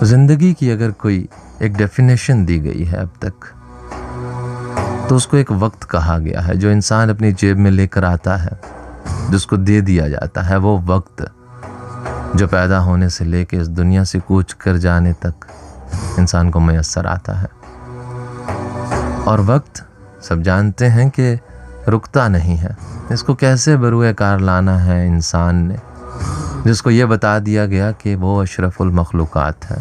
زندگی کی اگر کوئی ایک ڈیفینیشن دی گئی ہے اب تک تو اس کو ایک وقت کہا گیا ہے جو انسان اپنی جیب میں لے کر آتا ہے، جس کو دے دیا جاتا ہے، وہ وقت جو پیدا ہونے سے لے کے اس دنیا سے کوچ کر جانے تک انسان کو میسر آتا ہے۔ اور وقت سب جانتے ہیں کہ رکتا نہیں ہے، اس کو کیسے بروئے کار لانا ہے انسان نے، جس کو یہ بتا دیا گیا کہ وہ اشرف المخلوقات ہے،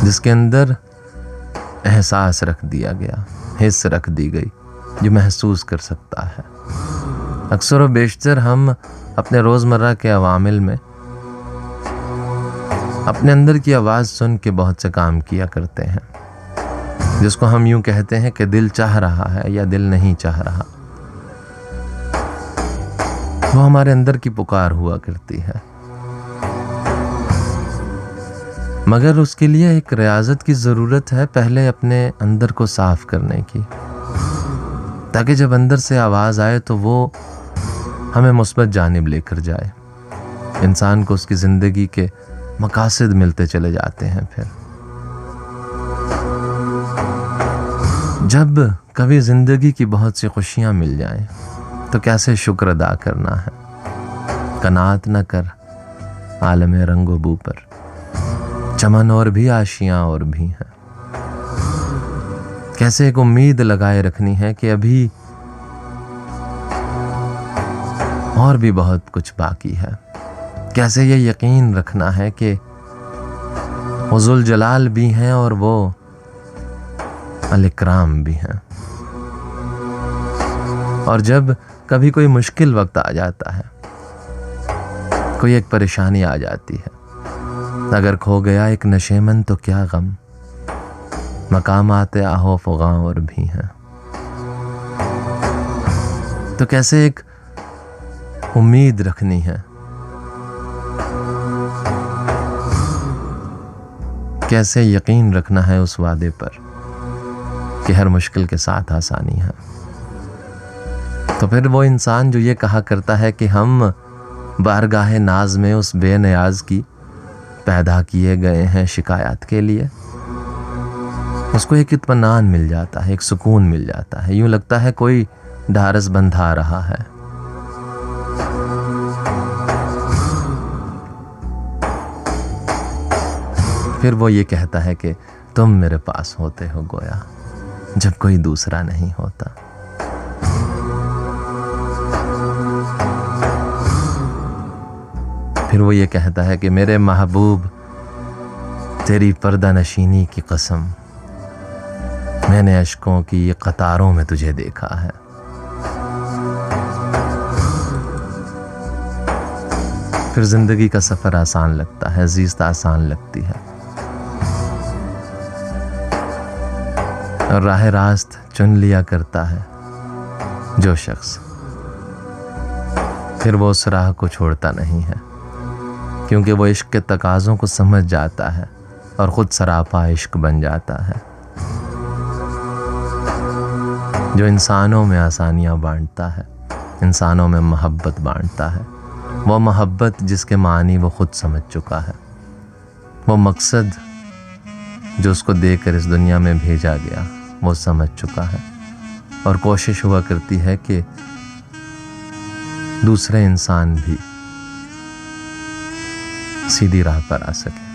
جس کے اندر احساس رکھ دیا گیا، حس رکھ دی گئی، جو محسوس کر سکتا ہے۔ اکثر و بیشتر ہم اپنے روزمرہ کے عوامل میں اپنے اندر کی آواز سن کے بہت سے کام کیا کرتے ہیں، جس کو ہم یوں کہتے ہیں کہ دل چاہ رہا ہے یا دل نہیں چاہ رہا۔ وہ ہمارے اندر کی پکار ہوا کرتی ہے، مگر اس کے لیے ایک ریاضت کی ضرورت ہے، پہلے اپنے اندر کو صاف کرنے کی، تاکہ جب اندر سے آواز آئے تو وہ ہمیں مثبت جانب لے کر جائے۔ انسان کو اس کی زندگی کے مقاصد ملتے چلے جاتے ہیں۔ پھر جب کبھی زندگی کی بہت سی خوشیاں مل جائیں تو کیسے شکر ادا کرنا ہے۔ قناعت نہ کر عالم رنگ و بو پر، چمن اور بھی آشیاں اور بھی ہیں۔ کیسے ایک امید لگائے رکھنی ہے کہ ابھی اور بھی بہت کچھ باقی ہے۔ کیسے یہ یقین رکھنا ہے کہ وہ ذوالجلال بھی ہیں اور وہ الاکرام بھی ہیں۔ اور جب کبھی کوئی مشکل وقت آ جاتا ہے، کوئی ایک پریشانی آ جاتی ہے، اگر کھو گیا ایک نشیمن تو کیا غم، مقامات آہو فغاں اور بھی ہیں۔ تو کیسے ایک امید رکھنی ہے، کیسے یقین رکھنا ہے اس وعدے پر کہ ہر مشکل کے ساتھ آسانی ہے۔ تو پھر وہ انسان جو یہ کہا کرتا ہے کہ ہم بارگاہ ناز میں اس بے نیاز کی پیدا کیے گئے ہیں شکایات کے لیے، اس کو ایک اطمینان مل جاتا ہے، ایک سکون مل جاتا ہے، یوں لگتا ہے کوئی ڈھارس بندھا رہا ہے۔ پھر وہ یہ کہتا ہے کہ تم میرے پاس ہوتے ہو گویا جب کوئی دوسرا نہیں ہوتا۔ پھر وہ یہ کہتا ہے کہ میرے محبوب تیری پردہ نشینی کی قسم، میں نے اشکوں کی قطاروں میں تجھے دیکھا ہے۔ پھر زندگی کا سفر آسان لگتا ہے، زیست آسان لگتی ہے، اور راہ راست چن لیا کرتا ہے جو شخص، پھر وہ اس راہ کو چھوڑتا نہیں ہے، کیونکہ وہ عشق کے تقاضوں کو سمجھ جاتا ہے اور خود سراپا عشق بن جاتا ہے، جو انسانوں میں آسانیاں بانٹتا ہے، انسانوں میں محبت بانٹتا ہے، وہ محبت جس کے معنی وہ خود سمجھ چکا ہے، وہ مقصد جو اس کو دے کر اس دنیا میں بھیجا گیا وہ سمجھ چکا ہے، اور کوشش ہوا کرتی ہے کہ دوسرے انسان بھی سیدھی راہ پر آ سکے۔